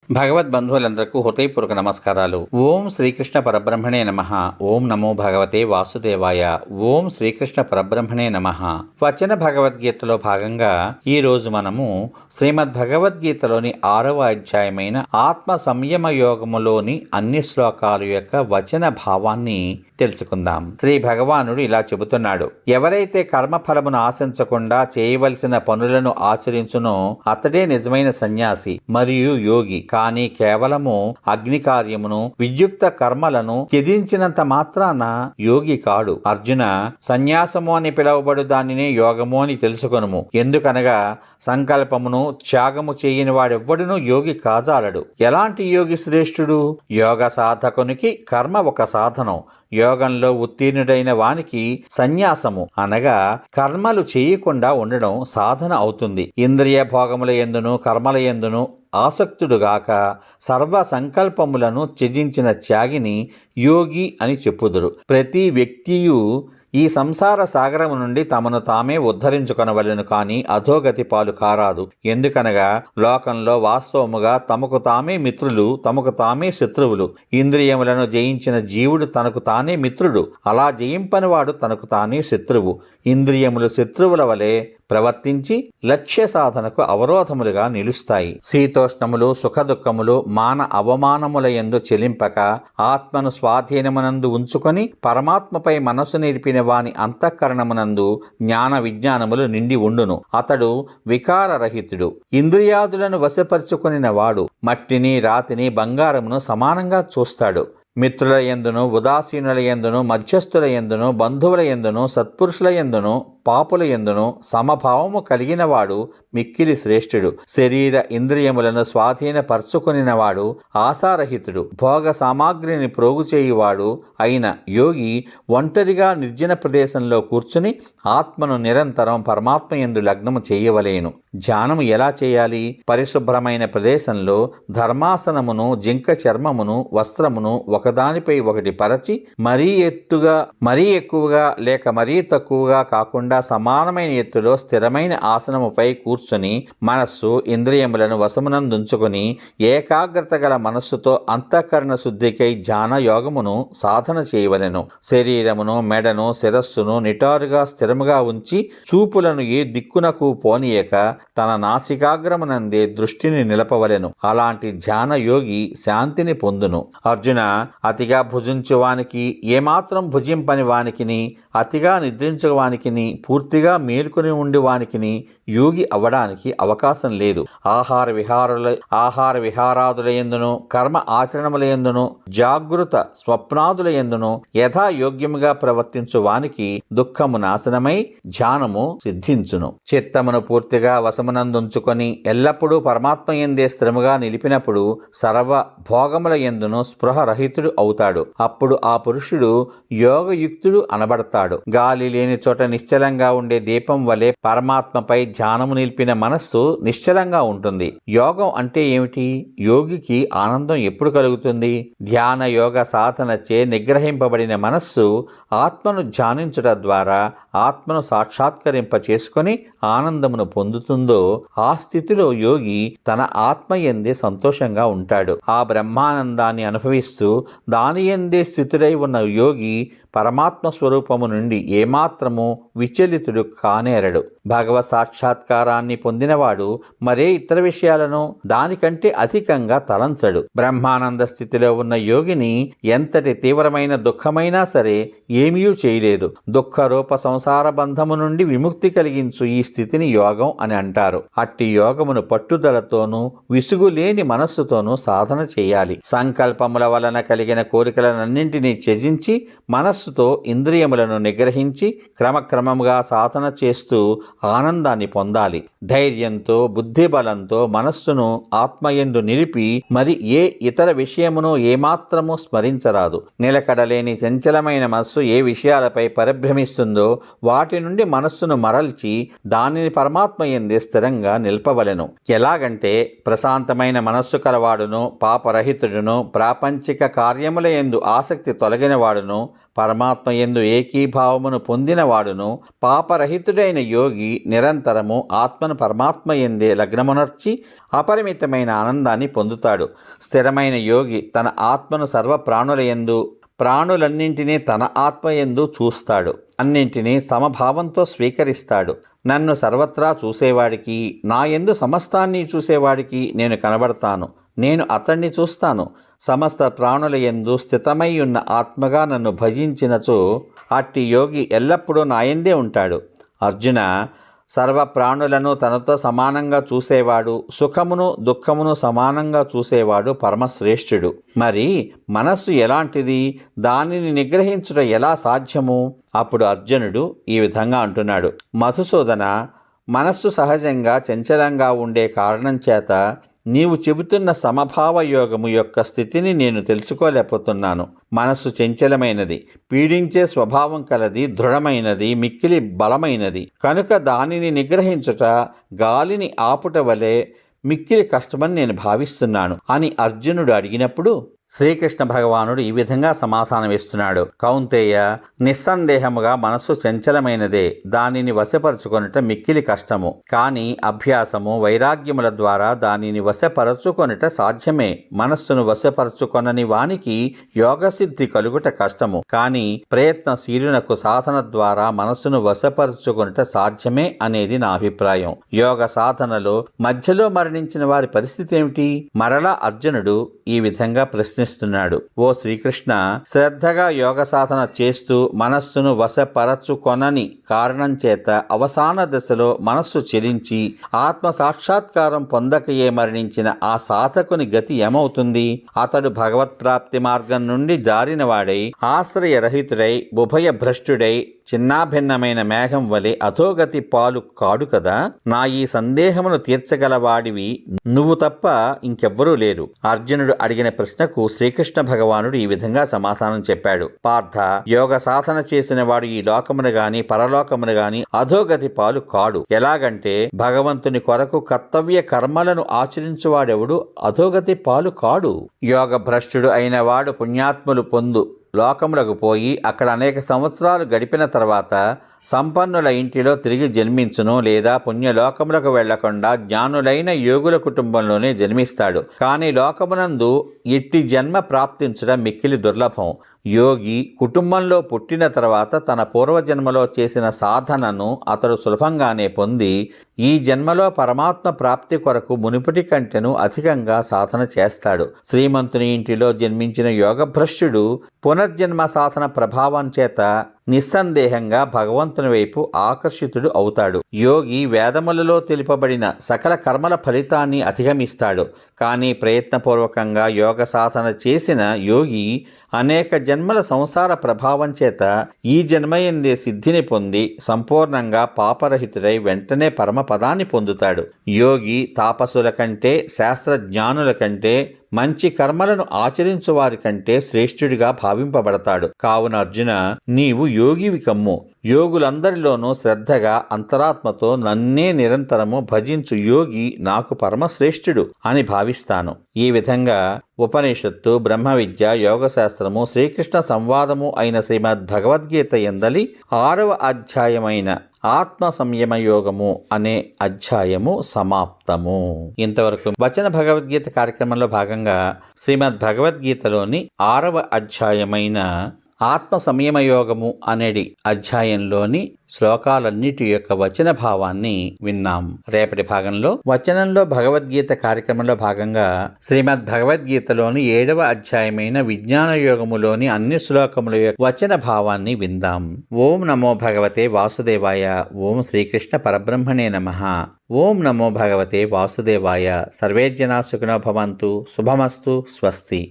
భగవద్బంధువులందరికీ హృదయపూర్వక నమస్కారాలు. ఓం శ్రీకృష్ణ పరబ్రహ్మణే నమః. ఓం నమో భగవతే వాసుదేవాయ. ఓం శ్రీకృష్ణ పరబ్రహ్మణే నమః. వచన భగవద్గీతలో భాగంగా ఈ రోజు మనము శ్రీమద్ భగవద్గీతలోని 6వ అధ్యాయమైన ఆత్మ సంయమ యోగములోని అన్ని శ్లోకాల యొక్క వచన భావాన్ని తెలుసుకుందాం. శ్రీ భగవానుడు ఇలా చెబుతున్నాడు: ఎవరైతే కర్మఫలమును ఆశించకుండా చేయవలసిన పనులను ఆచరించునో అతడే నిజమైన సన్యాసి మరియు యోగి. కానీ కేవలము అగ్ని కార్యమును విద్యుక్త కర్మలను త్యజించినంత మాత్రాన యోగి కాడు. అర్జున, సన్యాసము అని పిలువబడు దానినే యోగము అని తెలుసుకొనుము. ఎందుకనగా సంకల్పమును త్యాగము చేయని వాడెవ్వడునూ యోగి కాజాలడు. ఎలాంటి యోగి శ్రేష్ఠుడు? యోగ సాధకునికి కర్మ ఒక సాధనం. యోగంలో ఉత్తీర్ణుడైన వానికి సన్యాసము అనగా కర్మలు చేయకుండా ఉండడం సాధన అవుతుంది. ఇంద్రియ భోగముల యందును కర్మల యందును ఆసక్తుడుగాక సర్వ సంకల్పములను త్యజించిన త్యాగిని యోగి అని చెప్పుదురు. ప్రతి వ్యక్తియు ఈ సంసార సాగరము నుండి తమను తామే ఉద్ధరించుకొనవలెను, కానీ అధోగతి పాలు కారాదు. ఎందుకనగా లోకంలో వాస్తవముగా తమకు తామే మిత్రులు, తమకు తామే శత్రువులు. ఇంద్రియములను జయించిన జీవుడు తనకు తానే మిత్రుడు, అలా జయింపనివాడు తనకు తానే శత్రువు. ఇంద్రియములు శత్రువుల వలె ప్రవర్తించి లక్ష్య సాధనకు అవరోధములుగా నిలుస్తాయి. శీతోష్ణములు సుఖదుఖములు మాన అవమానముల యందు చెలింపక ఆత్మను స్వాధీనమునందు ఉంచుకొని పరమాత్మపై మనసు నిలిపిన వాని అంతఃకరణమునందు జ్ఞాన విజ్ఞానములు నిండి ఉండును. అతడు వికారరహితుడు. ఇంద్రియాదులను వశపరుచుకొనిన వాడు మట్టిని రాతిని బంగారమును సమానంగా చూస్తాడు. మిత్రుల యందును ఉదాసీనుల యందును మధ్యస్థుల యందును బంధువుల యందును సత్పురుషుల యందును పాపుల యందును సమభావము కలిగినవాడు మిక్కిలి శ్రేష్ఠుడు. శరీర ఇంద్రియములను స్వాధీనపరచుకొనినవాడు ఆశారహితుడు. భోగ సామాగ్రిని ప్రోగు చేయువాడు అయిన యోగి ఒంటరిగా నిర్జన ప్రదేశంలో కూర్చుని ఆత్మను నిరంతరం పరమాత్మ యందు లగ్నము చేయవలేను. ధ్యానము ఎలా చేయాలి? పరిశుభ్రమైన ప్రదేశంలో ధర్మాసనమును జింక చర్మమును వస్త్రమును ఒకదానిపై ఒకటి పరచి మరీ ఎక్కువగా లేక మరీ తక్కువగా కాకుండా సమానమైన ఎత్తులో స్థిరమైన ఆసనముపై కూర్చుని మనస్సు ఇంద్రియములను వశమునందుంచుకొని ఏకాగ్రత గల మనస్సుతో అంతఃకరణ శుద్ధికై ధ్యాన యోగమును సాధన చేయవలెను. శరీరమును మెడను శిరస్సును నిటారుగా స్థిరముగా ఉంచి చూపులను ఏ దిక్కునకు పోనీయక తన నాసికాగ్రమునందే దృష్టిని నిలపవలెను. అలాంటి ధ్యాన యోగి శాంతిని పొందును. అర్జున, అతిగా భుజించువానికి ఏమాత్రం భుజింపని వానికిని అతిగా నిద్రించువానికిని పూర్తిగా మేల్కొని ఉండి వానికిని యోగి అవ్వడానికి అవకాశం లేదు. ఆహార విహారాదుల యందును కర్మ ఆచరణముల యందును జాగృత స్వప్నాదుల యందును యథాయోగ్యముగా ప్రవర్తించు వానికి దుఃఖము నాశనమై ధ్యానము సిద్ధించును. చిత్తమును పూర్తిగా వశమునందుంచుకొని ఎల్లప్పుడూ పరమాత్మ యందే స్థిరముగా నిలిపినప్పుడు సర్వ భోగముల యందును స్పృహ రహితుడు అవుతాడు. అప్పుడు ఆ పురుషుడు యోగయుక్తుడు అనబడతాడు. గాలి లేని చోట నిశ్చలంగా ఉండే దీపం వలె పరమాత్మపై ధ్యానము నిలిపిన మనస్సు నిశ్చలంగా ఉంటుంది. యోగం అంటే ఏమిటి? యోగికి ఆనందం ఎప్పుడు కలుగుతుంది? ధ్యాన యోగ సాధనచే నిగ్రహింపబడిన మనస్సు ఆత్మను ధ్యానించుట ద్వారా ఆత్మను సాక్షాత్కరింప చేసుకొని ఆనందమును పొందుతుందో ఆ స్థితిలో యోగి తన ఆత్మ యందే సంతోషంగా ఉంటాడు. ఆ బ్రహ్మానందాన్ని అనుభవిస్తూ దాని యందే స్థితుడై ఉన్న యోగి పరమాత్మ స్వరూపము నుండి ఏమాత్రము విచలితుడు కానేరడు. భగవత్ సాక్షాత్కారాన్ని పొందినవాడు మరే ఇతర విషయాలను దానికంటే అధికంగా తలంచడు. బ్రహ్మానంద స్థితిలో ఉన్న యోగిని ఎంతటి తీవ్రమైన దుఃఖమైనా సరే ఏమీ చేయలేదు. దుఃఖరూప సంసార బంధము నుండి విముక్తి కలిగించు ఈ స్థితిని యోగం అని అంటారు. అట్టి యోగమును పట్టుదలతోనూ విసుగులేని మనస్సుతోనూ సాధన చేయాలి. సంకల్పముల వలన కలిగిన కోరికలనన్నింటినీ త్యజించి మనస్సుతో ఇంద్రియములను నిగ్రహించి క్రమక్రమముగా సాధన చేస్తూ ఆనందాన్ని పొందాలి. ధైర్యంతో బుద్ధిబలంతో మనస్సును ఆత్మయందు నిలిపి మరి ఏ ఇతర విషయమును ఏమాత్రము స్మరించరాదు. నిలకడలేని చంచలమైన మనస్సు ఏ విషయాలపై పరిభ్రమిస్తుందో వాటి నుండి మనస్సును మరల్చి దానిని పరమాత్మ యందే స్థిరంగా నిల్పవలెను. ఎలాగంటే ప్రశాంతమైన మనస్సు కలవాడును పాపరహితుడును ప్రాపంచిక కార్యముల యందు ఆసక్తి తొలగినవాడును, పరమాత్మ యందు ఏకీభావమును పొందినవాడును, పాపరహితుడైన యోగి నిరంతరము ఆత్మను పరమాత్మ యందే లగ్నమునర్చి అపరిమితమైన ఆనందాన్ని పొందుతాడు. స్థిరమైన యోగి తన ఆత్మను సర్వ ప్రాణుల యందు, ప్రాణులన్నింటినీ తన ఆత్మయందు చూస్తాడు. అన్నింటినీ సమభావంతో స్వీకరిస్తాడు. నన్ను సర్వత్రా చూసేవాడికి, నా యందు సమస్తాన్ని చూసేవాడికి నేను కనబడతాను. నేను అతన్ని చూస్తాను. సమస్త ప్రాణుల యందు స్థితమై ఉన్న ఆత్మగా నన్ను భజించినచో అట్టి యోగి ఎల్లప్పుడూ నాయందే ఉంటాడు. అర్జున, సర్వ ప్రాణులను తనతో సమానంగా చూసేవాడు, సుఖమును దుఃఖమును సమానంగా చూసేవాడు పరమశ్రేష్ఠుడు. మరి మనస్సు ఎలాంటిది? దానిని నిగ్రహించుట ఎలా సాధ్యము? అప్పుడు అర్జునుడు ఈ విధంగా అంటున్నాడు: మధుసూదన, మనస్సు సహజంగా చంచలంగా ఉండే కారణం చేత నీవు చెబుతున్న సమభావ యోగము యొక్క స్థితిని నేను తెలుసుకోలేకపోతున్నాను. మనస్సు చంచలమైనది, పీడించే స్వభావం కలది, దృఢమైనది, మిక్కిలి బలమైనది. కనుక దానిని నిగ్రహించుట గాలిని ఆపుట వలె మిక్కిలి కష్టమని నేను భావిస్తున్నాను అని అర్జునుడు అడిగినప్పుడు శ్రీకృష్ణ భగవానుడు ఈ విధంగా సమాధానమిస్తున్నాడు: కౌంతేయ, నిస్సందేహముగా మనస్సు చంచలమైనదే. దానిని వశపరచుకొనుట మిక్కిలి కష్టము. కానీ అభ్యాసము, వైరాగ్యముల ద్వారా దానిని వశపరచుకొనుట సాధ్యమే. మనస్సును వశపరచుకొనని వానికి యోగసిద్ధి కలుగుట కష్టము. కానీ ప్రయత్నశీలునకు సాధన ద్వారా మనస్సును వశపరచుకొనుట సాధ్యమే అనేది నా అభిప్రాయం. యోగ సాధనలో మధ్యలో మరణించిన వారి పరిస్థితి ఏమిటి? మరలా అర్జునుడు ఈ విధంగా ప్రశ్నిస్తున్నాడు: ఓ శ్రీకృష్ణ, శ్రద్ధగా యోగ సాధన చేస్తూ మనస్సును వశపరచుకొనని కారణం చేత అవసాన దశలో మనస్సు చెలించి ఆత్మ సాక్షాత్కారం పొందకయే మరణించిన ఆ సాధకుని గతి ఏమవుతుంది? అతడు భగవత్ప్రాప్తి మార్గం నుండి జారినవాడై, ఆశ్రయరహితుడై, ఉభయ భ్రష్టుడై, చిన్నాభిన్నమైన మేఘం వలె అధోగతి పాలు కాడు కదా. నా ఈ సందేహమును తీర్చగలవాడివి నువ్వు తప్ప ఇంకెవ్వరూ లేరు. అర్జునుడు అడిగిన ప్రశ్నకు శ్రీకృష్ణ భగవానుడు ఈ విధంగా సమాధానం చెప్పాడు: పార్థ, యోగ సాధన చేసిన వాడు ఈ లోకమును గాని పరలోకమును గాని అధోగతి పాలు కాడు. ఎలాగంటే భగవంతుని కొరకు కర్తవ్య కర్మలను ఆచరించువాడెవడు అధోగతి పాలు కాడు. యోగ భ్రష్టుడు అయిన వాడు పుణ్యాత్ములు పొందు లోకములకు పోయి అక్కడ అనేక సంవత్సరాలు గడిపిన తర్వాత సంపన్నుల ఇంటిలో తిరిగి జన్మించును, లేదా పుణ్యలోకములకు వెళ్లకుండా జ్ఞానులైన యోగుల కుటుంబంలోనే జన్మిస్తాడు. కానీ లోకమునందు ఇట్టి జన్మ ప్రాప్తించడం మిక్కిలి దుర్లభం. యోగి కుటుంబంలో పుట్టిన తర్వాత తన పూర్వజన్మలో చేసిన సాధనను అతడు సులభంగానే పొంది ఈ జన్మలో పరమాత్మ ప్రాప్తి కొరకు మునుపటి కంటెను అధికంగా సాధన చేస్తాడు. శ్రీమంతుని ఇంటిలో జన్మించిన యోగభ్రష్టుడు పునర్జన్మ సాధన ప్రభావం చేత నిస్సందేహంగా భగవంతుని వైపు ఆకర్షితుడు అవుతాడు. యోగి వేదములలో తెలుపబడిన సకల కర్మల ఫలితాన్ని అధిగమిస్తాడు. కానీ ప్రయత్నపూర్వకంగా యోగ సాధన చేసిన యోగి అనేక జన్మల సంసార ప్రభావం చేత ఈ జన్మయందే సిద్ధిని పొంది సంపూర్ణంగా పాపరహితుడై వెంటనే పరమపదాన్ని పొందుతాడు. యోగి తాపసుల కంటే, శాస్త్రజ్ఞానుల కంటే, మంచి కర్మలను ఆచరించు వారి కంటే శ్రేష్ఠుడిగా భావింపబడతాడు. కావున అర్జున, నీవు యోగివి కమ్ము. యోగులందరిలోనూ శ్రద్ధగా అంతరాత్మతో నన్నే నిరంతరము భజించు యోగి నాకు పరమశ్రేష్ఠుడు అని భావిస్తాను. ఈ విధంగా ఉపనిషత్తు, బ్రహ్మ విద్య, యోగశాస్త్రము, శ్రీకృష్ణ సంవాదము అయిన శ్రీమద్ భగవద్గీత యందలి 6వ అధ్యాయమైన ఆత్మ సంయమ యోగము అనే అధ్యాయము సమాప్తము. ఇంతవరకు వచన భగవద్గీత కార్యక్రమంలో భాగంగా శ్రీమద్ భగవద్గీతలోని 6వ అధ్యాయమైన ఆత్మ సంయమ యోగము అనేది అధ్యాయంలోని శ్లోకాలన్నిటి యొక్క వచన భావాన్ని విన్నాం. రేపటి భాగంలో వచనంలో భగవద్గీత కార్యక్రమంలో భాగంగా శ్రీమద్ భగవద్గీతలోని 7వ అధ్యాయమైన విజ్ఞాన యోగములోని అన్ని శ్లోకముల యొక్క వచన భావాన్ని విందాం. ఓం నమో భగవతే వాసుదేవాయ. ఓం శ్రీకృష్ణ పరబ్రహ్మణే నమః. ఓం నమో భగవతే వాసుదేవాయ. సర్వే జనా సుఖినో భవంతు. శుభమస్తు. స్వస్తి.